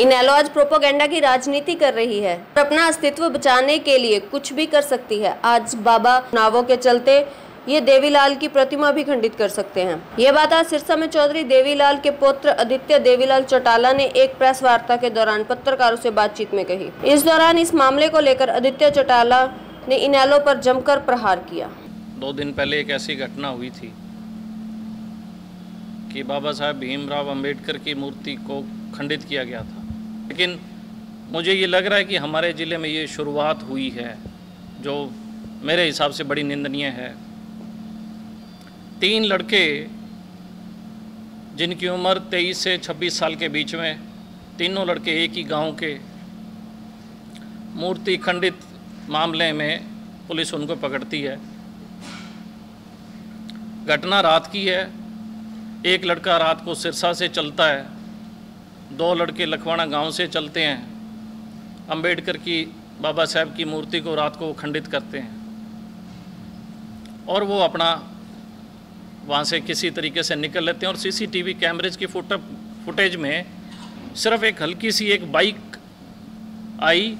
इनेलो आज प्रोपेगेंडा की राजनीति कर रही है और अपना अस्तित्व बचाने के लिए कुछ भी कर सकती है। आज बाबा चुनावों के चलते ये देवीलाल की प्रतिमा भी खंडित कर सकते हैं। ये बात आज सिरसा में चौधरी देवीलाल के पुत्र आदित्य देवीलाल चौटाला ने एक प्रेस वार्ता के दौरान पत्रकारों से बातचीत में कही। इस दौरान इस मामले को लेकर आदित्य चौटाला ने इनेलो पर जमकर प्रहार किया। 2 दिन पहले एक ऐसी घटना हुई थी कि बाबा साहब भीमराव अंबेडकर की मूर्ति को खंडित किया गया था, लेकिन मुझे ये लग रहा है कि हमारे ज़िले में ये शुरुआत हुई है जो मेरे हिसाब से बड़ी निंदनीय है। 3 लड़के जिनकी उम्र 23 से 26 साल के बीच में, तीनों लड़के एक ही गांव के, मूर्ति खंडित मामले में पुलिस उनको पकड़ती है। घटना रात की है। एक लड़का रात को सिरसा से चलता है, 2 लड़के लखवाड़ा गांव से चलते हैं, अंबेडकर की बाबा साहब की मूर्ति को रात को खंडित करते हैं और वो अपना वहाँ से किसी तरीके से निकल लेते हैं। और सीसीटीवी कैमरेज की फुटेज में सिर्फ एक हल्की सी एक बाइक आई,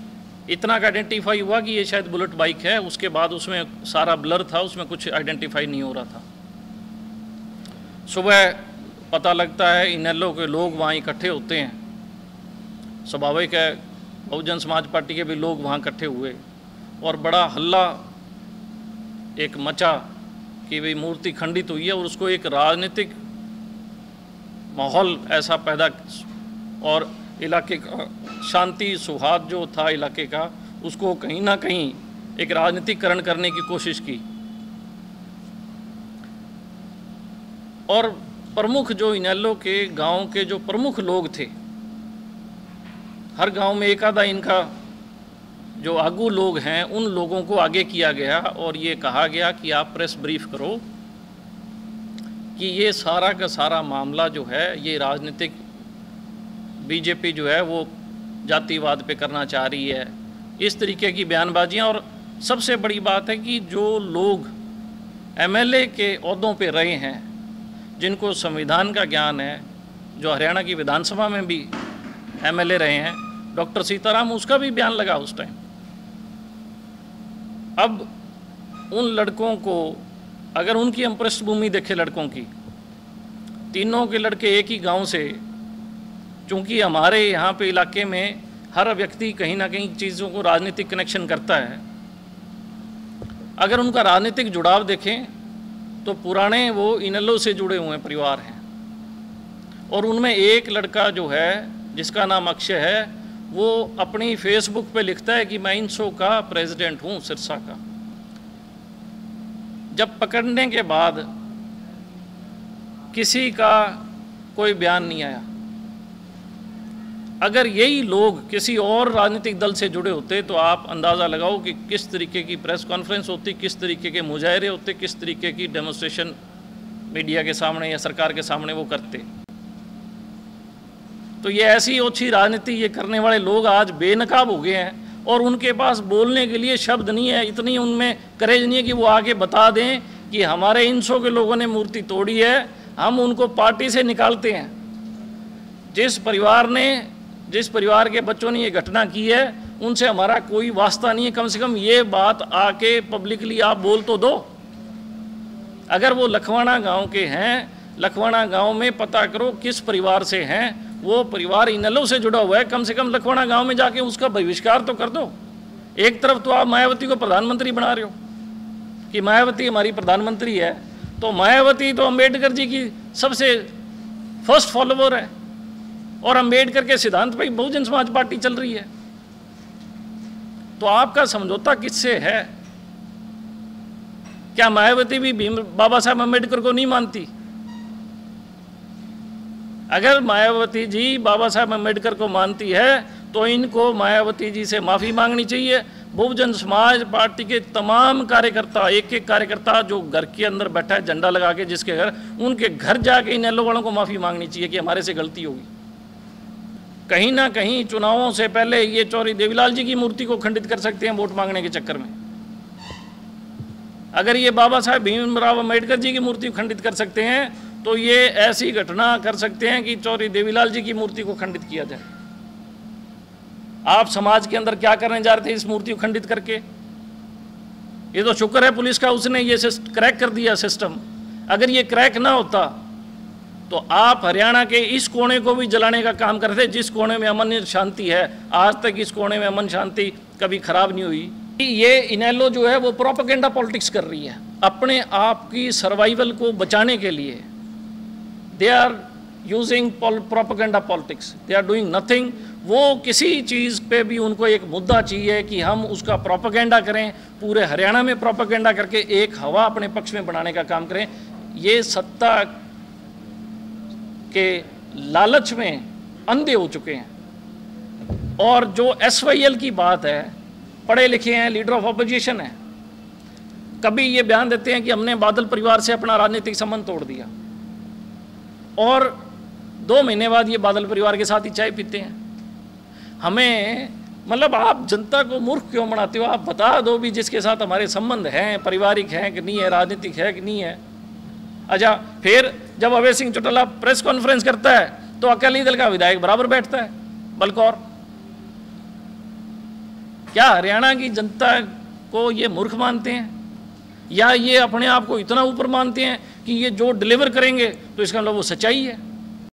इतना का आइडेंटिफाई हुआ कि ये शायद बुलेट बाइक है। उसके बाद उसमें सारा ब्लर था, उसमें कुछ आइडेंटिफाई नहीं हो रहा था। सुबह पता लगता है इनेलो के लोग वहाँ इकट्ठे होते हैं। स्वाभाविक है, बहुजन समाज पार्टी के भी लोग वहाँ इकट्ठे हुए और बड़ा हल्ला एक मचा कि भाई मूर्ति खंडित हुई है और उसको एक राजनीतिक माहौल ऐसा पैदा और इलाके का शांति सौहार्द जो था इलाके का, उसको कहीं ना कहीं एक राजनीतिकरण करने की कोशिश की। और प्रमुख जो इनेलो के गांव के जो प्रमुख लोग थे, हर गांव में एक आधा इनका जो आगू लोग हैं, उन लोगों को आगे किया गया और ये कहा गया कि आप प्रेस ब्रीफ करो कि ये सारा का सारा मामला जो है ये राजनीतिक बीजेपी जो है वो जातिवाद पे करना चाह रही है, इस तरीके की बयानबाजियां। और सबसे बड़ी बात है कि जो लोग एमएलए के ओहदों पे रहे हैं, जिनको संविधान का ज्ञान है, जो हरियाणा की विधानसभा में भी एमएलए रहे हैं, डॉक्टर सीताराम, उसका भी बयान लगा उस टाइम। अब उन लड़कों को अगर उनकी हम पृष्ठभूमि देखें लड़कों की, तीनों के लड़के एक ही गांव से, चूँकि हमारे यहाँ पे इलाके में हर व्यक्ति कहीं ना कहीं चीज़ों को राजनीतिक कनेक्शन करता है। अगर उनका राजनीतिक जुड़ाव देखें तो पुराने वो इनेलो से जुड़े हुए परिवार हैं और उनमें एक लड़का जो है जिसका नाम अक्षय है, वो अपनी फेसबुक पे लिखता है कि मैं इनसो का प्रेसिडेंट हूँ सिरसा का। जब पकड़ने के बाद किसी का कोई बयान नहीं आया। अगर यही लोग किसी और राजनीतिक दल से जुड़े होते तो आप अंदाज़ा लगाओ कि किस तरीके की प्रेस कॉन्फ्रेंस होती, किस तरीके के मुजाहरे होते, किस तरीके की डेमोन्स्ट्रेशन मीडिया के सामने या सरकार के सामने वो करते। तो ये ऐसी ओछी राजनीति ये करने वाले लोग आज बेनकाब हो गए हैं और उनके पास बोलने के लिए शब्द नहीं है, इतनी उनमें करेज नहीं है कि वो आगे बता दें कि हमारे इनसो के लोगों ने मूर्ति तोड़ी है, हम उनको पार्टी से निकालते हैं। जिस परिवार के बच्चों ने ये घटना की है उनसे हमारा कोई वास्ता नहीं है। कम से कम ये बात आके पब्लिकली आप बोल तो दो। अगर वो लखवाड़ा गांव के हैं, लखवाड़ा गांव में पता करो किस परिवार से हैं, वो परिवार इनेलो से जुड़ा हुआ है, कम से कम लखवाड़ा गांव में जाके उसका बहिष्कार तो कर दो। एक तरफ तो आप मायावती को प्रधानमंत्री बना रहे हो कि मायावती हमारी प्रधानमंत्री है, तो मायावती तो अंबेडकर जी की सबसे फर्स्ट फॉलोवर है और अंबेडकर के सिद्धांत पर बहुजन समाज पार्टी चल रही है। तो आपका समझौता किससे है? क्या मायावती भी बाबा साहब अंबेडकर को नहीं मानती? अगर मायावती जी बाबा साहब अंबेडकर को मानती है तो इनको मायावती जी से माफ़ी मांगनी चाहिए। बहुजन समाज पार्टी के तमाम कार्यकर्ता, एक एक कार्यकर्ता जो घर के अंदर बैठा है झंडा लगा के, जिसके घर, उनके घर जाके इनेलो वालों को माफ़ी मांगनी चाहिए कि हमारे से गलती होगी। कहीं ना कहीं चुनावों से पहले ये चौधरी देवीलाल जी की मूर्ति को खंडित कर सकते हैं वोट मांगने के चक्कर में। अगर ये बाबा साहब भीमराव अंबेडकर जी की मूर्ति खंडित कर सकते हैं तो ये ऐसी घटना कर सकते हैं कि चौधरी देवीलाल जी की मूर्ति को खंडित किया जाए। आप समाज के अंदर क्या करने जा रहे थे इस मूर्ति को खंडित करके? ये तो शुक्र है पुलिस का, उसने ये क्रैक कर दिया सिस्टम। अगर ये क्रैक ना होता तो आप हरियाणा के इस कोने को भी जलाने का काम करते थे, जिस कोने में अमन शांति है। आज तक इस कोने में अमन शांति कभी खराब नहीं हुई। ये इनेलो जो है वो प्रोपेगेंडा पॉलिटिक्स कर रही है अपने आप की सर्वाइवल को बचाने के लिए। They are using propaganda politics, they are doing nothing. वो किसी चीज़ पे भी उनको एक मुद्दा चाहिए कि हम उसका प्रोपेगेंडा करें, पूरे हरियाणा में प्रोपेगेंडा करके एक हवा अपने पक्ष में बनाने का काम करें। ये सत्ता के लालच में अंधे हो चुके हैं। और जो SYL की बात है, पढ़े लिखे हैं, लीडर ऑफ अपोजिशन है, कभी ये बयान देते हैं कि हमने बादल परिवार से अपना राजनीतिक संबंध तोड़ दिया, और 2 महीने बाद ये बादल परिवार के साथ ही चाय पीते हैं। हमें मतलब आप जनता को मूर्ख क्यों बनाते हो? आप बता दो भी जिसके साथ हमारे संबंध हैं, पारिवारिक हैं कि नहीं है, राजनीतिक है कि नहीं है। अच्छा, फिर जब अभय सिंह चौटाला प्रेस कॉन्फ्रेंस करता है तो अकाली दल का विधायक बराबर बैठता है, बलकौर। क्या हरियाणा की जनता को ये मूर्ख मानते हैं, या ये अपने आप को इतना ऊपर मानते हैं कि ये जो डिलीवर करेंगे तो इसका मतलब वो सच्चाई है?